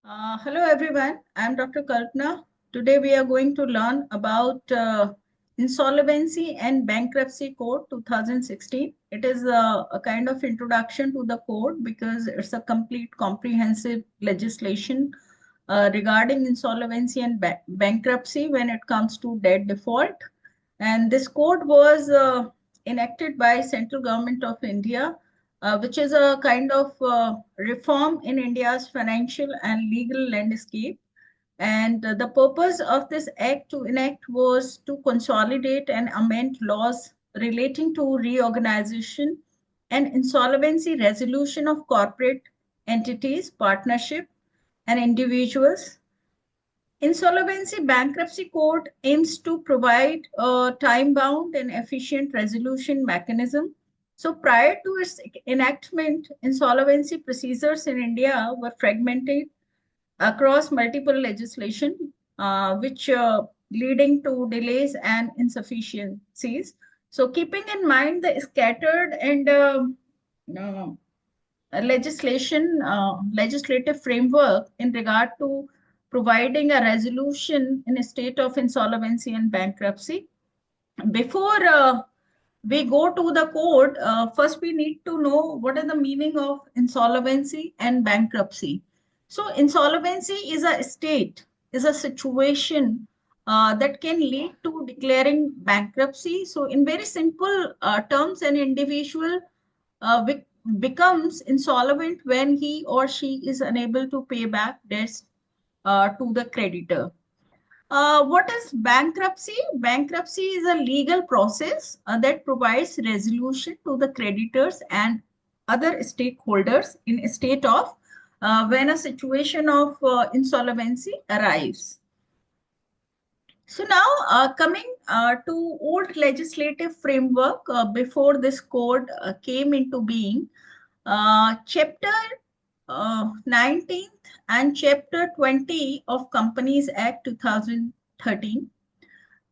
Hello everyone, I'm Dr. Kalpana. Today we are going to learn about Insolvency and Bankruptcy Code 2016. It is a kind of introduction to the code because it's a complete comprehensive legislation regarding insolvency and bankruptcy when it comes to debt default. And this code was enacted by Central Government of India, which is a kind of reform in India's financial and legal landscape. And the purpose of this act to enact was to consolidate and amend laws relating to reorganization and insolvency resolution of corporate entities, partnership, and individuals. Insolvency Bankruptcy Code aims to provide a time-bound and efficient resolution mechanism. So prior to its enactment, insolvency procedures in India were fragmented across multiple legislation, which leading to delays and insufficiencies. So keeping in mind the scattered and uh, legislative framework in regard to providing a resolution in a state of insolvency and bankruptcy. Before we go to the code, first we need to know what is the meaning of insolvency and bankruptcy. So insolvency is a state, is a situation that can lead to declaring bankruptcy. So in very simple terms, an individual uh, be- becomes insolvent when he or she is unable to pay back debts to the creditor. What is bankruptcy? Bankruptcy is a legal process that provides resolution to the creditors and other stakeholders in a state of when a situation of insolvency arrives. So now coming to old legislative framework before this code came into being, Chapter 19th and Chapter 20 of Companies Act 2013,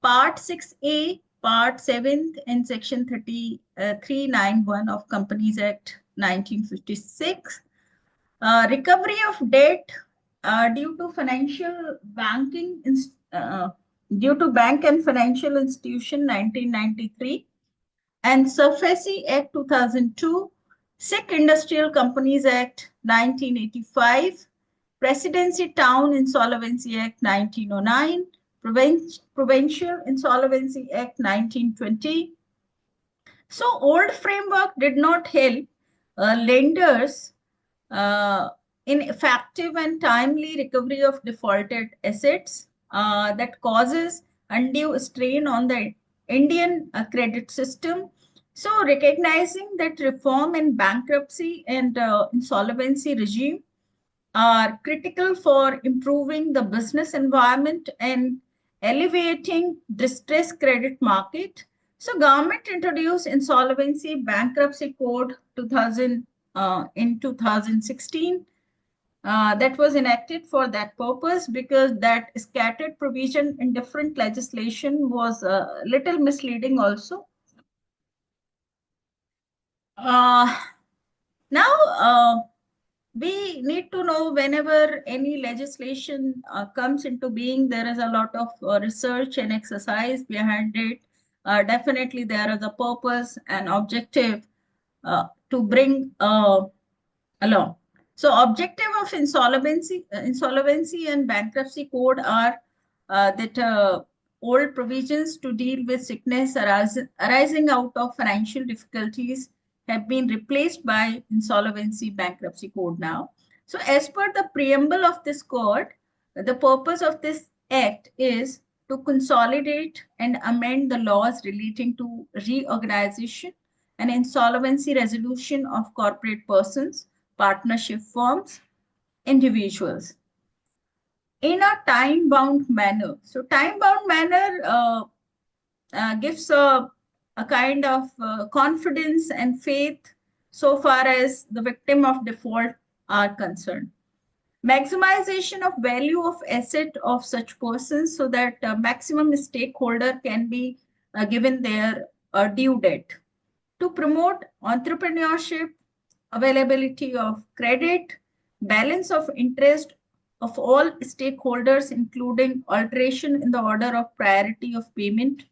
Part 6A, Part 7th, and Section 391 of Companies Act 1956. Recovery of debt due to financial banking, due to Bank and Financial Institution 1993, and SURFACI Act 2002, SIC Industrial Companies Act 1985, Presidency Town Insolvency Act 1909, Provincial Insolvency Act 1920. So old framework did not help lenders uh, in effective and timely recovery of defaulted assets that causes undue strain on the Indian credit system. So recognizing that reform in bankruptcy and insolvency regime are critical for improving the business environment and alleviating distressed credit market. So government introduced Insolvency Bankruptcy Code 2000 in 2016. That was enacted for that purpose because that scattered provision in different legislation was a little misleading also. Uh, now, we need to know whenever any legislation comes into being, there is a lot of research and exercise behind it. Definitely, there is a purpose and objective to bring along. So, objective of insolvency and bankruptcy code are that old provisions to deal with sickness arising out of financial difficulties have been replaced by insolvency bankruptcy code now. So as per the preamble of this code, the purpose of this act is to consolidate and amend the laws relating to reorganization and insolvency resolution of corporate persons, partnership firms, individuals in a time-bound manner. So time-bound manner gives a kind of confidence and faith so far as the victim of default are concerned. Maximization of value of asset of such persons so that maximum stakeholder can be given their due debt. To promote entrepreneurship, availability of credit, balance of interest of all stakeholders, including alteration in the order of priority of payment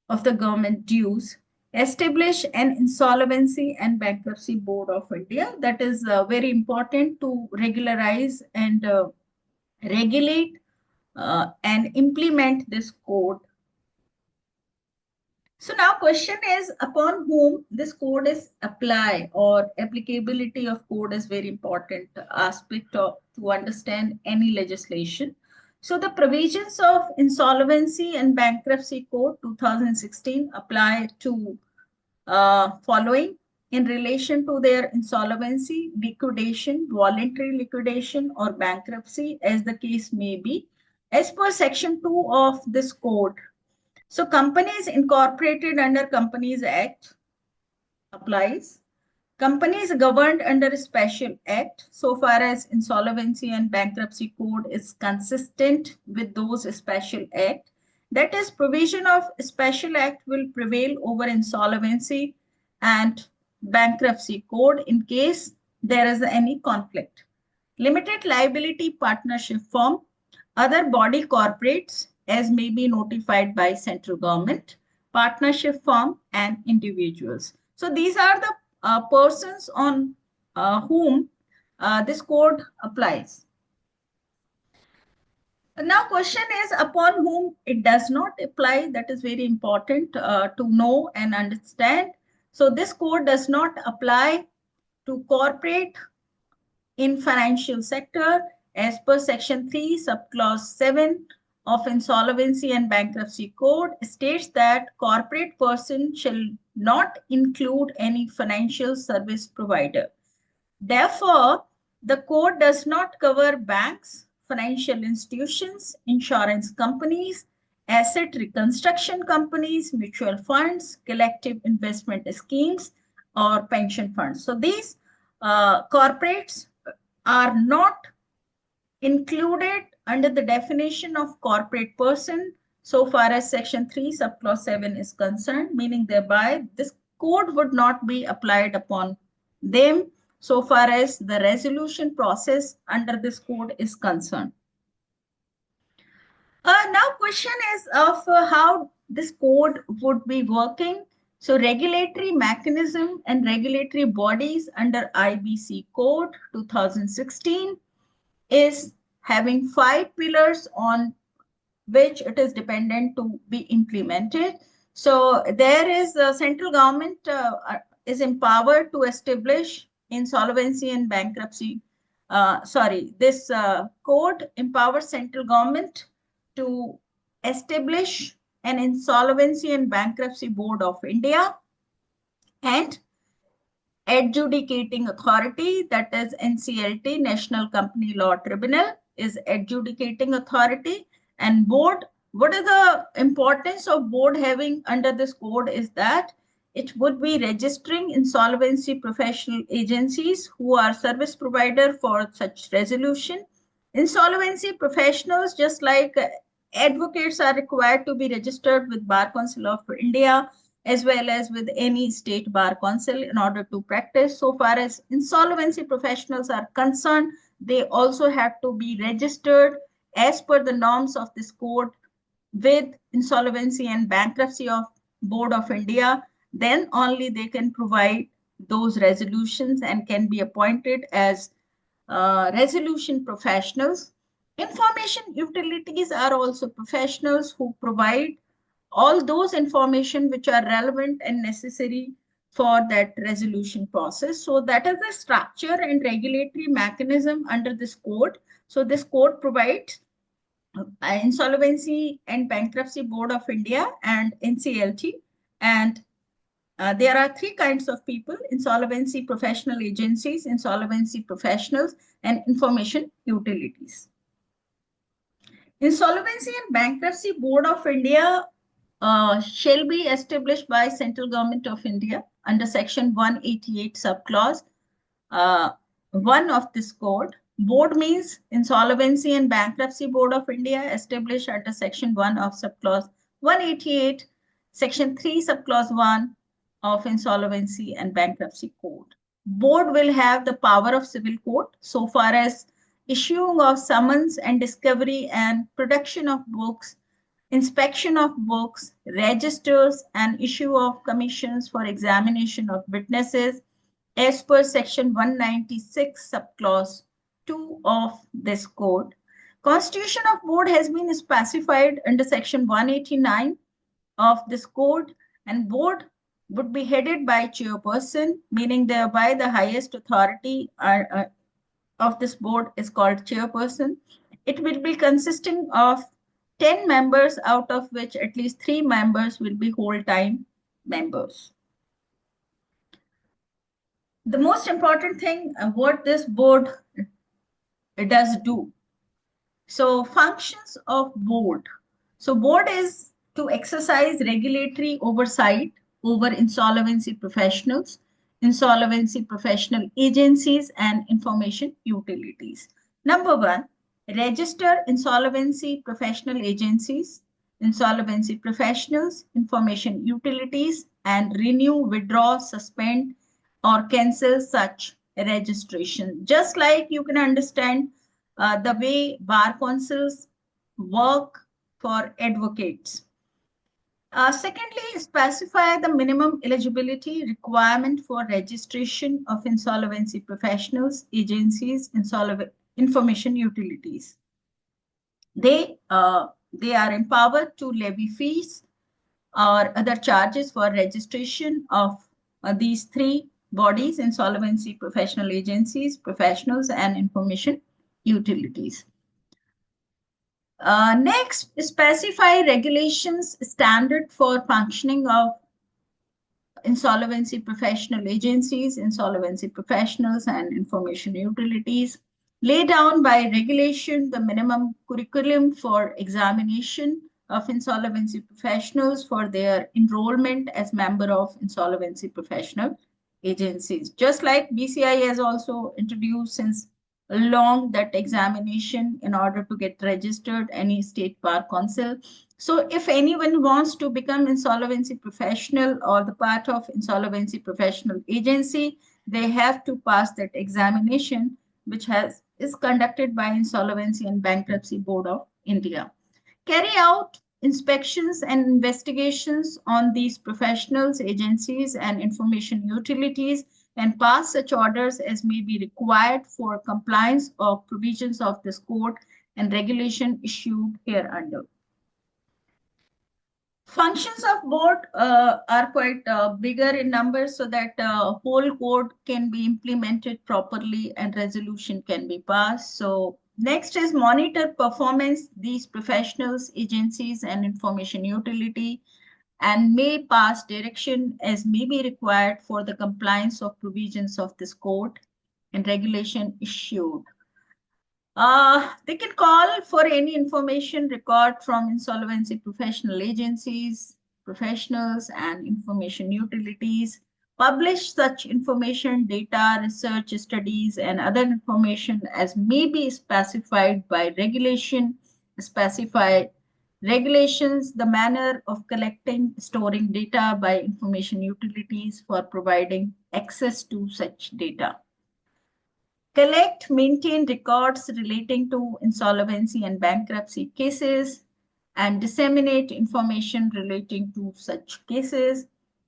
of the government dues, establish an Insolvency and Bankruptcy Board of India. That is very important to regularize and regulate and implement this code. So now question is upon whom this code is apply, or applicability of code is very important aspect of, to understand any legislation. So the provisions of Insolvency and Bankruptcy Code 2016 apply to following in relation to their insolvency, liquidation, voluntary liquidation, or bankruptcy, as the case may be, as per Section 2 of this code. So companies incorporated under Companies Act applies. Companies governed under a special act, so far as Insolvency and Bankruptcy Code is consistent with those special act. That is, provision of special act will prevail over Insolvency and Bankruptcy Code in case there is any conflict. Limited liability partnership form, other body corporates as may be notified by central government, partnership firm, and individuals. So these are the persons on whom this code applies. Now question is upon whom it does not apply. That is very important to know and understand. So this code does not apply to corporate in financial sector as per Section 3, subclause 7 of Insolvency and Bankruptcy Code states that corporate person shall not include any financial service provider. Therefore, the code does not cover banks, financial institutions, insurance companies, asset reconstruction companies, mutual funds, collective investment schemes, or pension funds. So these corporates are not included under the definition of corporate person so far as Section 3, subclause 7 is concerned, meaning thereby this code would not be applied upon them so far as the resolution process under this code is concerned. Now question is of how this code would be working. So regulatory mechanism and regulatory bodies under IBC Code 2016 is having 5 pillars on which it is dependent to be implemented. So there is the central government is empowered to establish insolvency and bankruptcy. This code empowers central government to establish an Insolvency and Bankruptcy Board of India and adjudicating authority, that is NCLT, National Company Law Tribunal, is adjudicating authority. And board, what is the importance of board having under this code is that it would be registering insolvency professional agencies who are service provider for such resolution. Insolvency professionals, just like advocates, are required to be registered with Bar Council of India as well as with any state bar council in order to practice. So far as insolvency professionals are concerned, they also have to be registered as per the norms of this code with Insolvency and Bankruptcy of Board of India. Then only they can provide those resolutions and can be appointed as resolution professionals. Information utilities are also professionals who provide all those information which are relevant and necessary for that resolution process. So that is the structure and regulatory mechanism under this code. So this code provides Insolvency and Bankruptcy Board of India and NCLT. And there are 3 kinds of people: insolvency professional agencies, insolvency professionals, and information utilities. Insolvency and Bankruptcy Board of India shall be established by Central Government of India under Section 188 subclause 1 of this code. Board means Insolvency and Bankruptcy Board of India established under Section 1 of subclause 188, Section 3 subclause 1 of Insolvency and Bankruptcy Code. Board will have the power of civil court so far as issuing of summons and discovery and production of books, inspection of books, registers, and issue of commissions for examination of witnesses as per Section 196, subclause 2 of this code. Constitution of board has been specified under Section 189 of this code, and board would be headed by chairperson, meaning thereby the highest authority of this board is called chairperson. It will be consisting of 10 members, out of which at least 3 members will be whole-time members. The most important thing, what this board does do. So functions of board. So board is to exercise regulatory oversight over insolvency professionals, insolvency professional agencies, and information utilities. Number one, register insolvency professional agencies, insolvency professionals, information utilities, and renew, withdraw, suspend, or cancel such registration. Just like you can understand the way bar councils work for advocates. Secondly, specify the minimum eligibility requirement for registration of insolvency professionals, agencies, information utilities. They are empowered to levy fees or other charges for registration of these 3 bodies: insolvency professional agencies, professionals, and information utilities. Next, specify regulations standard for functioning of insolvency professional agencies, insolvency professionals, and information utilities. Lay down by regulation the minimum curriculum for examination of insolvency professionals for their enrollment as member of insolvency professional agencies. Just like BCI has also introduced since long that examination in order to get registered any state bar council. So if anyone wants to become insolvency professional or the part of insolvency professional agency, they have to pass that examination, which is conducted by Insolvency and Bankruptcy Board of India. Carry out inspections and investigations on these professionals, agencies, and information utilities, and pass such orders as may be required for compliance of provisions of this code and regulation issued hereunder. Functions of board are quite bigger in numbers, so that whole code can be implemented properly and resolution can be passed. So next is monitor performance these professionals, agencies, and information utility, and may pass direction as may be required for the compliance of provisions of this code and regulation issued. They can call for any information record from insolvency professional agencies, professionals, and information utilities. Publish such information, data, research studies, and other information as may be specified by regulation. Specify regulations, the manner of collecting, storing data by information utilities for providing access to such data. Collect, maintain records relating to insolvency and bankruptcy cases, and disseminate information relating to such cases.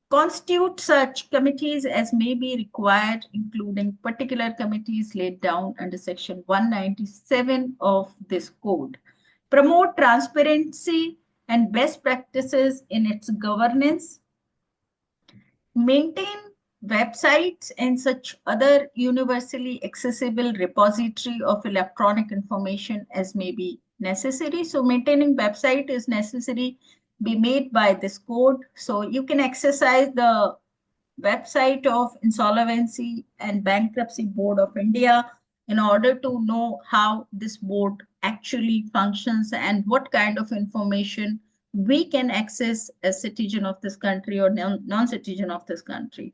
Constitute such committees as may be required, including particular committees laid down under Section 197 of this code. Promote transparency and best practices in its governance. Maintain websites and such other universally accessible repository of electronic information as may be necessary. So maintaining website is necessary be made by this code. So you can exercise the website of Insolvency and Bankruptcy Board of India in order to know how this board actually functions and what kind of information we can access as citizen of this country or non-citizen of this country.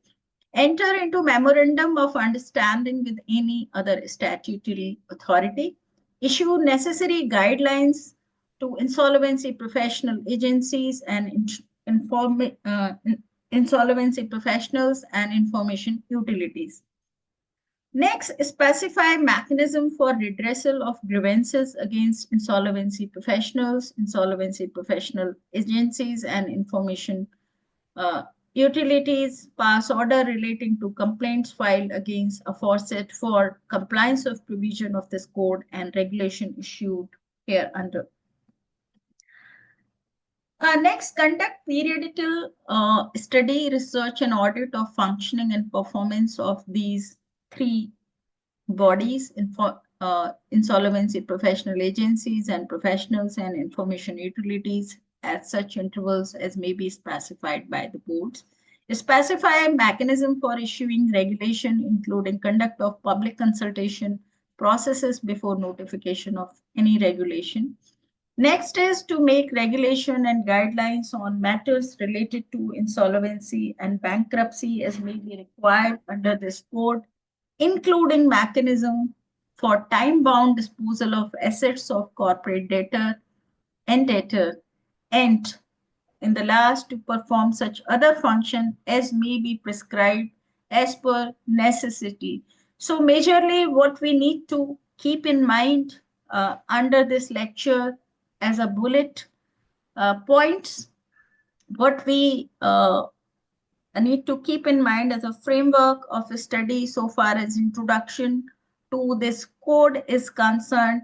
Enter into memorandum of understanding with any other statutory authority. Issue necessary guidelines to insolvency professional agencies and insolvency professionals and information utilities. Next, specify mechanism for redressal of grievances against insolvency professional agencies, and information uh, utilities. Pass order relating to complaints filed against aforesaid for compliance of provision of this code and regulation issued hereunder. Next, conduct periodical study, research, and audit of functioning and performance of these three bodies: insolvency professional agencies and professionals, and information utilities, at such intervals as may be specified by the boards. Specify a mechanism for issuing regulation, including conduct of public consultation processes before notification of any regulation. Next is to make regulation and guidelines on matters related to insolvency and bankruptcy as may be required under this code, including mechanism for time-bound disposal of assets of corporate debtor and debtor, and in the last to perform such other function as may be prescribed as per necessity. So majorly what we need to keep in mind under this lecture as a bullet points, what we need to keep in mind as a framework of a study so far as introduction to this code is concerned.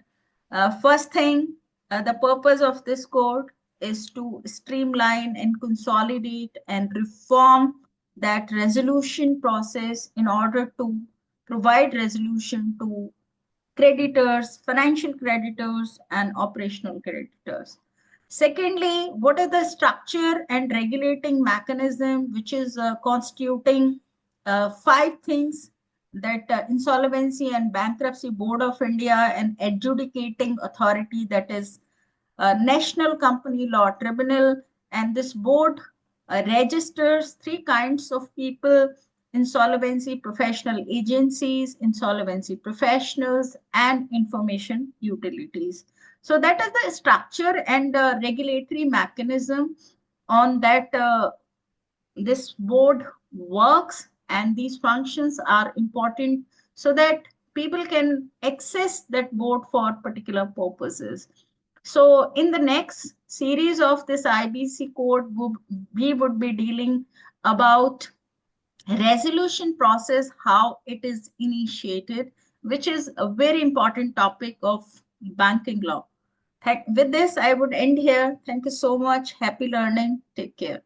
First thing, the purpose of this code is to streamline and consolidate and reform that resolution process in order to provide resolution to creditors, financial creditors, and operational creditors. Secondly, what are the structure and regulating mechanism which is constituting five things that Insolvency and Bankruptcy Board of India and adjudicating authority, that is National Company Law Tribunal, and this board registers three kinds of people: insolvency professional agencies, insolvency professionals, and information utilities. So that is the structure and regulatory mechanism on that this board works, and these functions are important so that people can access that board for particular purposes. So in the next series of this IBC code, we would be dealing about resolution process, how it is initiated, which is a very important topic of banking law. With this, I would end here. Thank you so much. Happy learning. Take care.